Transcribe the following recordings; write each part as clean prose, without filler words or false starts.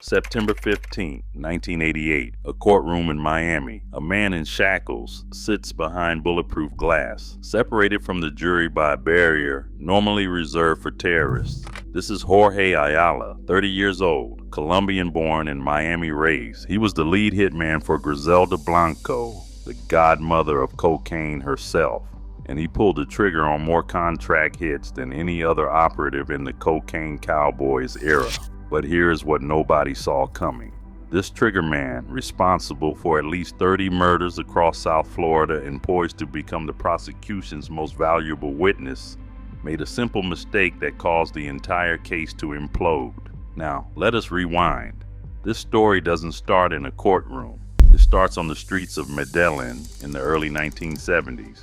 September 15, 1988, a courtroom in Miami. A man in shackles sits behind bulletproof glass, separated from the jury by a barrier normally reserved for terrorists. This is Jorge Ayala, 30 years old, Colombian-born and Miami-raised. He was the lead hitman for Griselda Blanco, the godmother of cocaine herself, and he pulled the trigger on more contract hits than any other operative in the Cocaine Cowboys era. But here's what nobody saw coming. This trigger man, responsible for at least 30 murders across South Florida and poised to become the prosecution's most valuable witness, made a simple mistake that caused the entire case to implode. Now, let us rewind. This story doesn't start in a courtroom. It starts on the streets of Medellin in the early 1970s,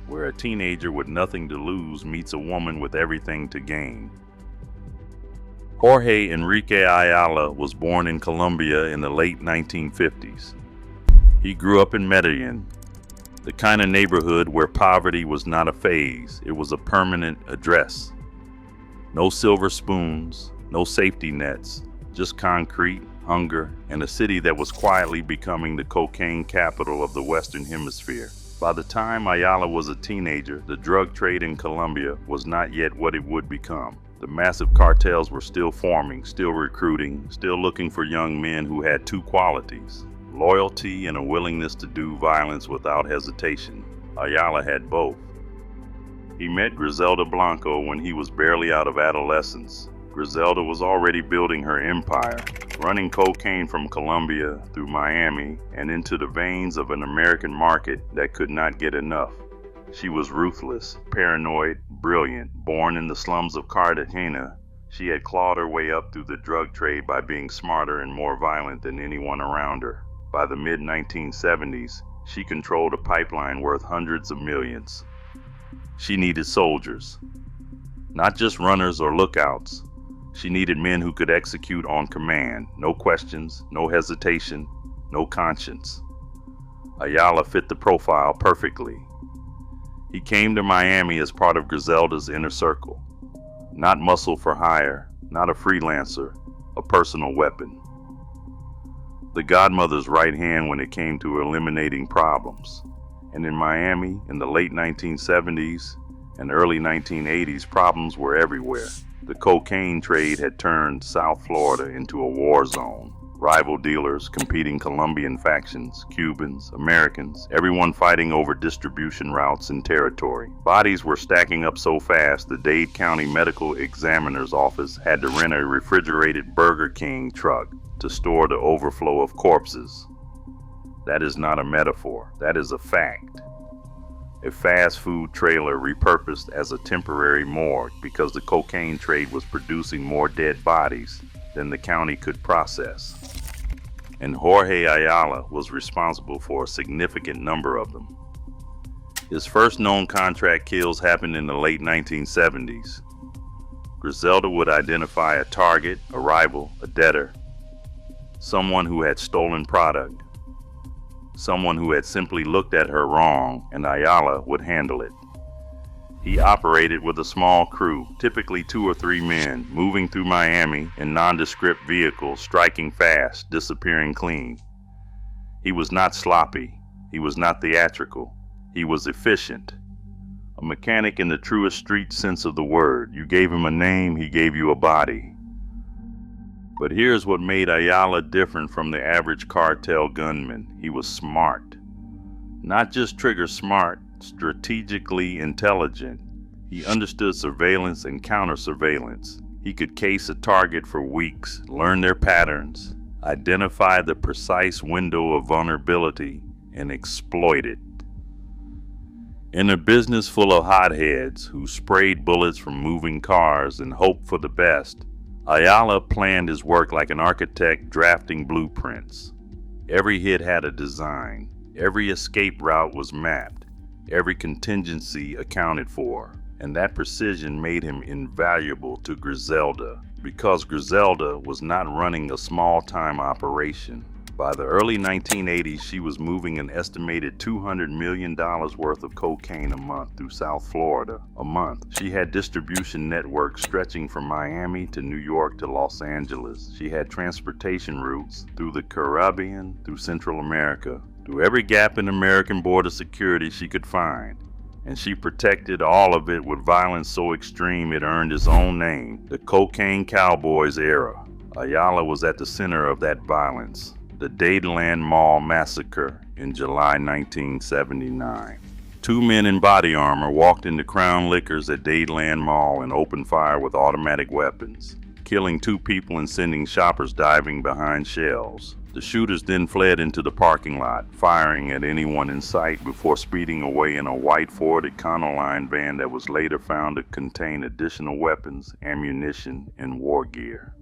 where a teenager with nothing to lose meets a woman with everything to gain. Jorge Enrique Ayala was born in Colombia in the late 1950s. He grew up in Medellin, the kind of neighborhood where poverty was not a phase, it was a permanent address. No silver spoons, no safety nets, just concrete, hunger, and a city that was quietly becoming the cocaine capital of the Western Hemisphere. By the time Ayala was a teenager, the drug trade in Colombia was not yet what it would become. The massive cartels were still forming, still recruiting, still looking for young men who had two qualities: loyalty and a willingness to do violence without hesitation. Ayala had both. He met Griselda Blanco when he was barely out of adolescence. Griselda was already building her empire, running cocaine from Colombia through Miami and into the veins of an American market that could not get enough. She was ruthless, paranoid, brilliant. Born in the slums of Cartagena, she had clawed her way up through the drug trade by being smarter and more violent than anyone around her. By the mid-1970s, she controlled a pipeline worth hundreds of millions. She needed soldiers, not just runners or lookouts. She needed men who could execute on command. No questions, no hesitation, no conscience. Ayala fit the profile perfectly. He came to Miami as part of Griselda's inner circle. Not muscle for hire, not a freelancer, a personal weapon. The godmother's right hand when it came to eliminating problems. And in Miami, in the late 1970s and early 1980s, problems were everywhere. The cocaine trade had turned South Florida into a war zone. Rival dealers, competing Colombian factions, Cubans, Americans, everyone fighting over distribution routes and territory. Bodies were stacking up so fast, the Dade County Medical Examiner's Office had to rent a refrigerated Burger King truck to store the overflow of corpses. That is not a metaphor, that is a fact. A fast food trailer repurposed as a temporary morgue because the cocaine trade was producing more dead bodies than the county could process. And Jorge Ayala was responsible for a significant number of them. His first known contract kills happened in the late 1970s. Griselda would identify a target, a rival, a debtor, someone who had stolen product, someone who had simply looked at her wrong, and Ayala would handle it. He operated with a small crew, typically 2 or 3 men, moving through Miami in nondescript vehicles, striking fast, disappearing clean. He was not sloppy. He was not theatrical. He was efficient. A mechanic in the truest street sense of the word. You gave him a name, he gave you a body. But here's what made Ayala different from the average cartel gunman. He was smart. Not just trigger smart, strategically intelligent. He understood surveillance and counter-surveillance. He could case a target for weeks, learn their patterns, identify the precise window of vulnerability, and exploit it. In a business full of hotheads who sprayed bullets from moving cars and hoped for the best, Ayala planned his work like an architect drafting blueprints. Every hit had a design. Every escape route was mapped. Every contingency accounted for, and that precision made him invaluable to Griselda, because Griselda was not running a small-time operation. By the early 1980s, she was moving an estimated $200 million worth of cocaine a month through South Florida a month. She had distribution networks stretching from Miami to New York to Los Angeles. She had transportation routes through the Caribbean, through Central America, through every gap in American border security she could find. And she protected all of it with violence so extreme it earned its own name, the Cocaine Cowboys era. Ayala was at the center of that violence. The Dadeland Mall massacre in July 1979. Two men in body armor walked into Crown Liquors at Dadeland Mall and opened fire with automatic weapons, killing two people and sending shoppers diving behind shells. The shooters then fled into the parking lot, firing at anyone in sight before speeding away in a white Ford Econoline van that was later found to contain additional weapons, ammunition, and war gear.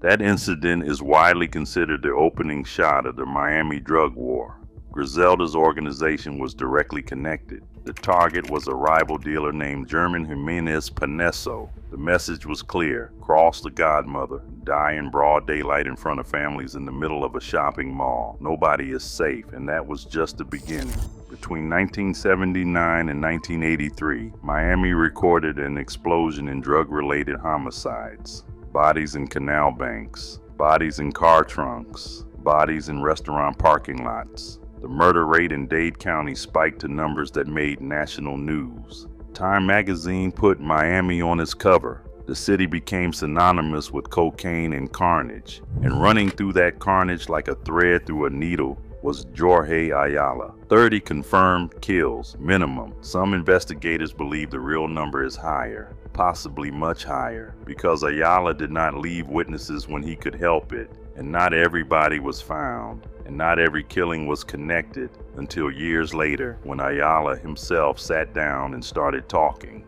That incident is widely considered the opening shot of the Miami drug war. Griselda's organization was directly connected. The target was a rival dealer named German Jimenez Paneso. The message was clear: cross the Godmother, die in broad daylight in front of families in the middle of a shopping mall. Nobody is safe, and that was just the beginning. Between 1979 and 1983, Miami recorded an explosion in drug-related homicides. Bodies in canal banks, bodies in car trunks, bodies in restaurant parking lots. The murder rate in Dade County spiked to numbers that made national news. Time magazine put Miami on its cover. The city became synonymous with cocaine and carnage, and running through that carnage like a thread through a needle was Jorge Ayala. 30 confirmed kills, minimum. Some investigators believe the real number is higher, possibly much higher, because Ayala did not leave witnesses when he could help it, and not everybody was found, and not every killing was connected until years later when Ayala himself sat down and started talking.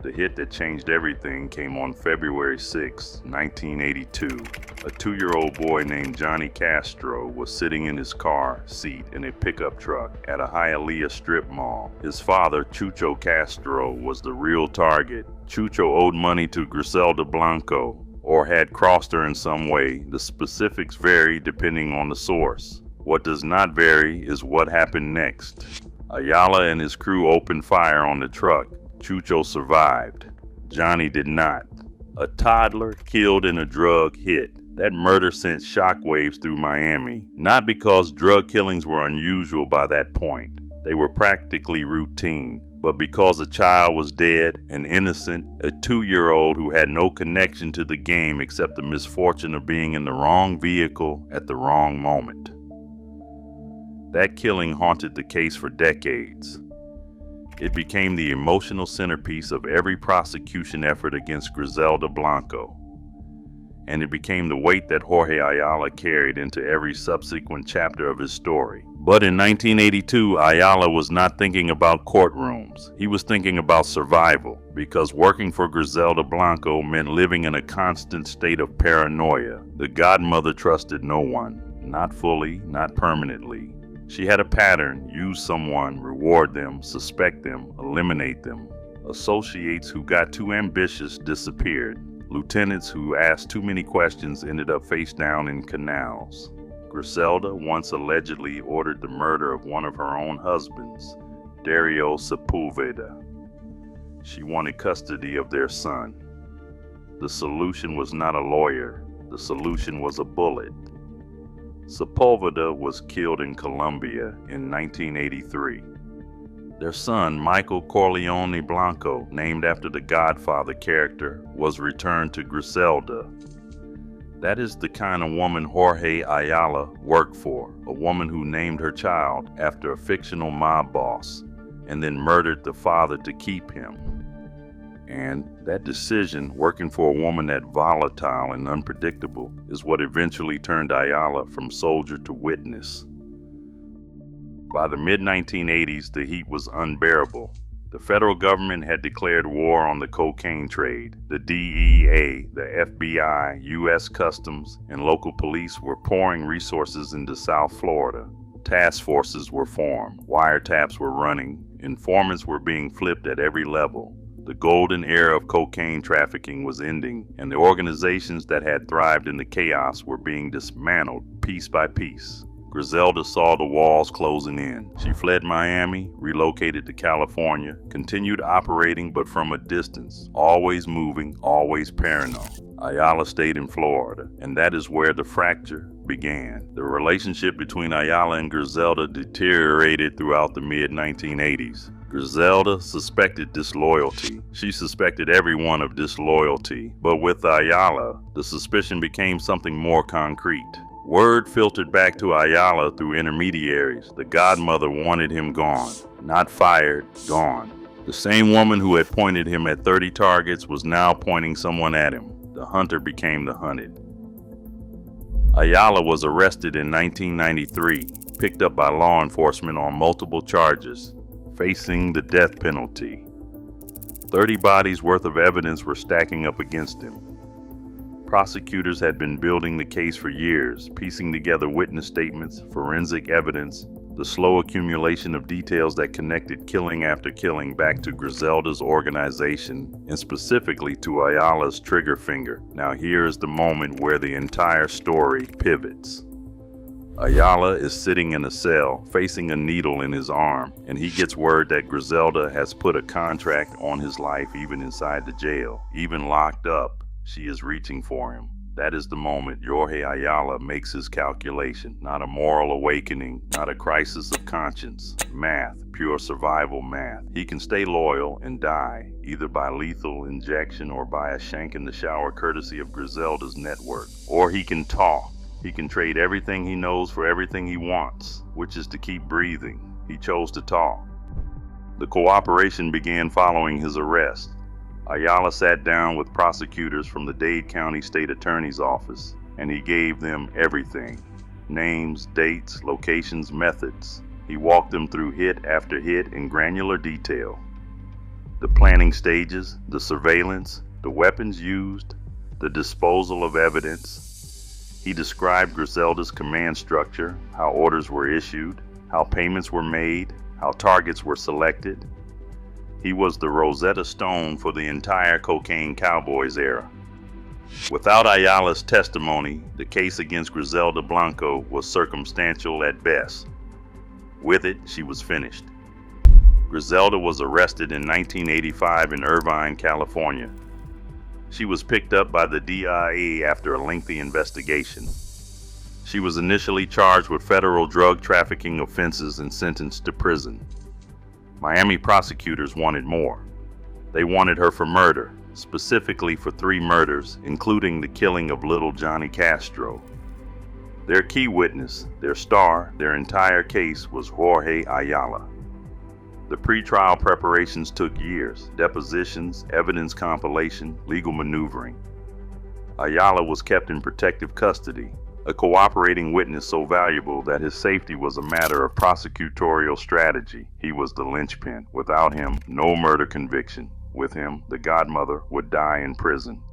The hit that changed everything came on February 6, 1982. A 2-year-old boy named Johnny Castro was sitting in his car seat in a pickup truck at a Hialeah strip mall. His father, Chucho Castro, was the real target. Chucho owed money to Griselda Blanco, or had crossed her in some way. The specifics vary depending on the source. What does not vary is what happened next. Ayala and his crew opened fire on the truck. Chucho survived. Johnny did not. A toddler killed in a drug hit. That murder sent shockwaves through Miami, not because drug killings were unusual by that point. They were practically routine, but because a child was dead, an innocent, a 2-year-old who had no connection to the game except the misfortune of being in the wrong vehicle at the wrong moment. That killing haunted the case for decades. It became the emotional centerpiece of every prosecution effort against Griselda Blanco, and it became the weight that Jorge Ayala carried into every subsequent chapter of his story. But in 1982, Ayala was not thinking about courtrooms. He was thinking about survival, because working for Griselda Blanco meant living in a constant state of paranoia. The Godmother trusted no one, not fully, not permanently. She had a pattern: use someone, reward them, suspect them, eliminate them. Associates who got too ambitious disappeared. Lieutenants who asked too many questions ended up face down in canals. Griselda once allegedly ordered the murder of one of her own husbands, Dario Sepulveda. She wanted custody of their son. The solution was not a lawyer. The solution was a bullet. Sepulveda was killed in Colombia in 1983. Their son, Michael Corleone Blanco, named after the Godfather character, was returned to Griselda. That is the kind of woman Jorge Ayala worked for, a woman who named her child after a fictional mob boss and then murdered the father to keep him. And that decision, working for a woman that volatile and unpredictable, is what eventually turned Ayala from soldier to witness. By the mid-1980s, the heat was unbearable. The federal government had declared war on the cocaine trade. The DEA, the FBI, U.S. Customs, and local police were pouring resources into South Florida. Task forces were formed. Wiretaps were running. Informants were being flipped at every level. The golden era of cocaine trafficking was ending, and the organizations that had thrived in the chaos were being dismantled piece by piece. Griselda saw the walls closing in. She fled Miami, relocated to California, continued operating but from a distance, always moving, always paranoid. Ayala stayed in Florida, and that is where the fracture began. The relationship between Ayala and Griselda deteriorated throughout the mid-1980s. Griselda suspected disloyalty. She suspected everyone of disloyalty, but with Ayala, the suspicion became something more concrete. Word filtered back to Ayala through intermediaries. The Godmother wanted him gone. Not fired, gone. The same woman who had pointed him at 30 targets was now pointing someone at him. The hunter became the hunted. Ayala was arrested in 1993, picked up by law enforcement on multiple charges, facing the death penalty. 30 bodies worth of evidence were stacking up against him. Prosecutors had been building the case for years, piecing together witness statements, forensic evidence, the slow accumulation of details that connected killing after killing back to Griselda's organization, and specifically to Ayala's trigger finger. Now here is the moment where the entire story pivots. Ayala is sitting in a cell, facing a needle in his arm, and he gets word that Griselda has put a contract on his life even inside the jail. Even locked up, she is reaching for him. That is the moment Jorge Ayala makes his calculation. Not a moral awakening, not a crisis of conscience. Math, pure survival math. He can stay loyal and die, either by lethal injection or by a shank in the shower courtesy of Griselda's network. Or he can talk. He can trade everything he knows for everything he wants, which is to keep breathing. He chose to talk. The cooperation began following his arrest. Ayala sat down with prosecutors from the Dade County State Attorney's Office, and he gave them everything. Names, dates, locations, methods. He walked them through hit after hit in granular detail. The planning stages, the surveillance, the weapons used, the disposal of evidence. He described Griselda's command structure, how orders were issued, how payments were made, how targets were selected. He was the Rosetta Stone for the entire Cocaine Cowboys era. Without Ayala's testimony, the case against Griselda Blanco was circumstantial at best. With it, she was finished. Griselda was arrested in 1985 in Irvine, California. She was picked up by the DIA after a lengthy investigation. She was initially charged with federal drug trafficking offenses and sentenced to prison. Miami prosecutors wanted more. They wanted her for murder, specifically for 3 murders, including the killing of little Johnny Castro. Their key witness, their star, their entire case was Jorge Ayala. The pretrial preparations took years: depositions, evidence compilation, legal maneuvering. Ayala was kept in protective custody, a cooperating witness so valuable that his safety was a matter of prosecutorial strategy. He was the linchpin. Without him, no murder conviction. With him, the Godmother would die in prison.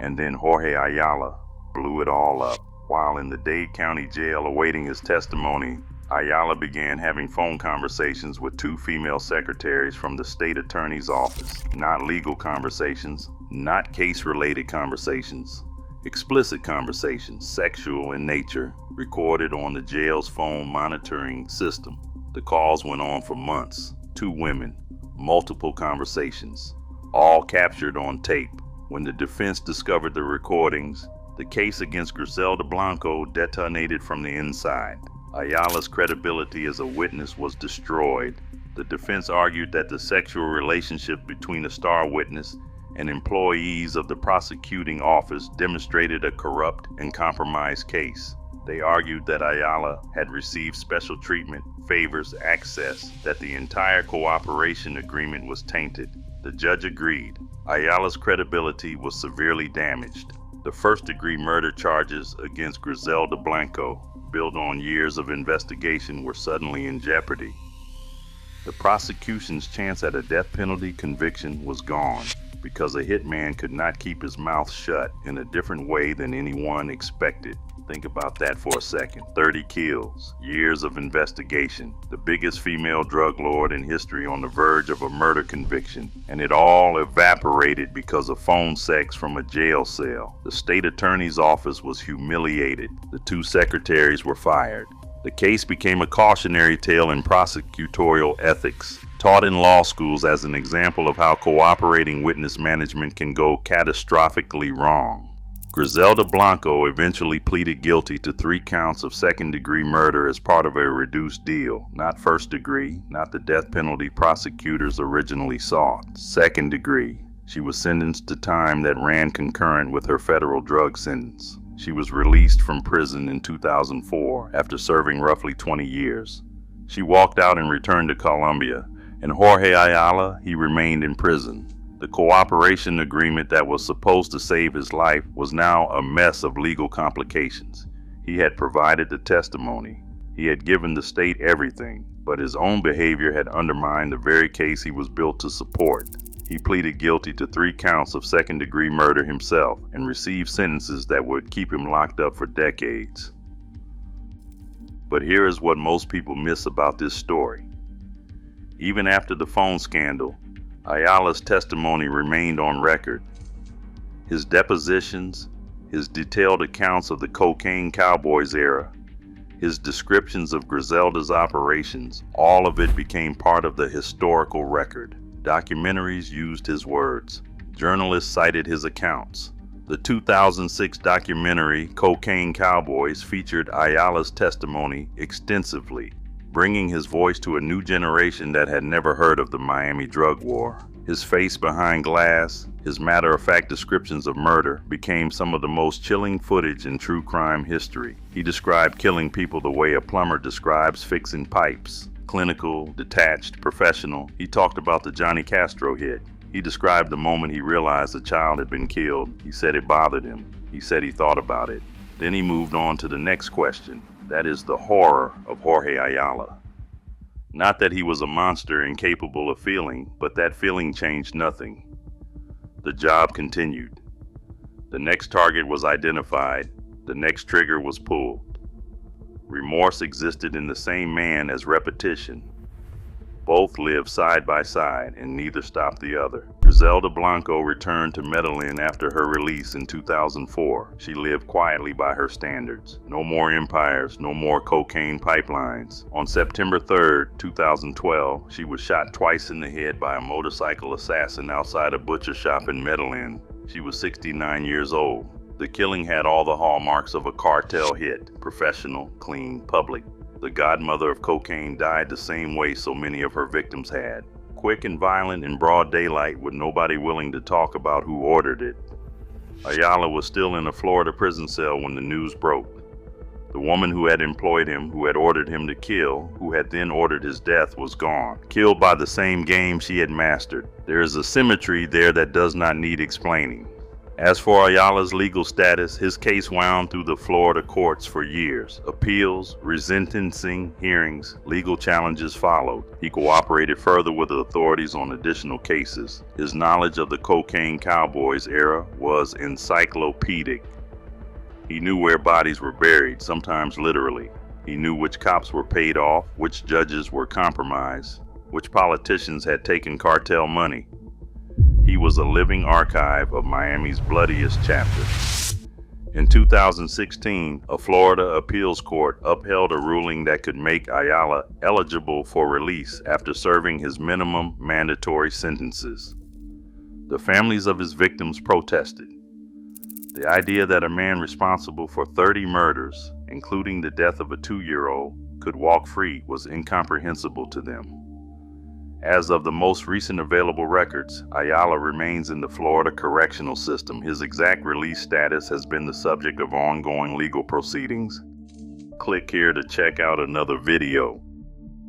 And then Jorge Ayala blew it all up. While in the Dade County Jail awaiting his testimony, Ayala began having phone conversations with 2 female secretaries from the state attorney's office. Not legal conversations, not case-related conversations. Explicit conversations, sexual in nature, recorded on the jail's phone monitoring system. The calls went on for months. 2 women, multiple conversations, all captured on tape. When the defense discovered the recordings, the case against Griselda Blanco detonated from the inside. Ayala's credibility as a witness was destroyed. The defense argued that the sexual relationship between the star witness and employees of the prosecuting office demonstrated a corrupt and compromised case. They argued that Ayala had received special treatment, favors, access, that the entire cooperation agreement was tainted. The judge agreed. Ayala's credibility was severely damaged. The first-degree murder charges against Griselda Blanco, built on years of investigation, were suddenly in jeopardy. The prosecution's chance at a death penalty conviction was gone. because a hitman could not keep his mouth shut in a different way than anyone expected. Think about that for a second. 30 kills, years of investigation, the biggest female drug lord in history on the verge of a murder conviction, and it all evaporated because of phone sex from a jail cell. The state attorney's office was humiliated. The 2 secretaries were fired. The case became a cautionary tale in prosecutorial ethics, taught in law schools as an example of how cooperating witness management can go catastrophically wrong. Griselda Blanco eventually pleaded guilty to 3 counts of second-degree murder as part of a reduced deal. Not first degree, not the death penalty prosecutors originally sought. Second degree. She was sentenced to time that ran concurrent with her federal drug sentence. She was released from prison in 2004 after serving roughly 20 years. She walked out and returned to Colombia, and Jorge Ayala, he remained in prison. The cooperation agreement that was supposed to save his life was now a mess of legal complications. He had provided the testimony. He had given the state everything, but his own behavior had undermined the very case he was built to support. He pleaded guilty to 3 counts of second-degree murder himself and received sentences that would keep him locked up for decades. But here is what most people miss about this story. Even after the phone scandal, Ayala's testimony remained on record. His depositions, his detailed accounts of the Cocaine Cowboys era, his descriptions of Griselda's operations, all of it became part of the historical record. Documentaries used his words. Journalists cited his accounts. The 2006 documentary Cocaine Cowboys featured Ayala's testimony extensively, bringing his voice to a new generation that had never heard of the Miami drug war. His face behind glass, his matter-of-fact descriptions of murder became some of the most chilling footage in true crime history. He described killing people the way a plumber describes fixing pipes. Clinical, detached, professional. He talked about the Johnny Castro hit. He described the moment he realized a child had been killed. He said it bothered him. He said he thought about it. Then he moved on to the next question. That is the horror of Jorge Ayala. Not that he was a monster incapable of feeling, but that feeling changed nothing. The job continued. The next target was identified. The next trigger was pulled. Remorse existed in the same man as repetition. Both lived side by side, and neither stopped the other. Griselda Blanco returned to Medellin after her release in 2004. She lived quietly by her standards. No more empires, no more cocaine pipelines. On September 3rd, 2012, she was shot twice in the head by a motorcycle assassin outside a butcher shop in Medellin. She was 69 years old. The killing had all the hallmarks of a cartel hit: professional, clean, public. The godmother of cocaine died the same way so many of her victims had. Quick and violent in broad daylight with nobody willing to talk about who ordered it. Ayala was still in a Florida prison cell when the news broke. The woman who had employed him, who had ordered him to kill, who had then ordered his death, was gone, killed by the same game she had mastered. There is a symmetry there that does not need explaining. As for Ayala's legal status, his case wound through the Florida courts for years. Appeals, resentencing hearings, legal challenges followed. He cooperated further with the authorities on additional cases. His knowledge of the Cocaine Cowboys era was encyclopedic. He knew where bodies were buried, sometimes literally. He knew which cops were paid off, which judges were compromised, which politicians had taken cartel money. He was a living archive of Miami's bloodiest chapter. In 2016, a Florida appeals court upheld a ruling that could make Ayala eligible for release after serving his minimum mandatory sentences. The families of his victims protested. The idea that a man responsible for 30 murders, including the death of a 2-year-old, could walk free was incomprehensible to them. As of the most recent available records, Ayala remains in the Florida correctional system. His exact release status has been the subject of ongoing legal proceedings. Click here to check out another video.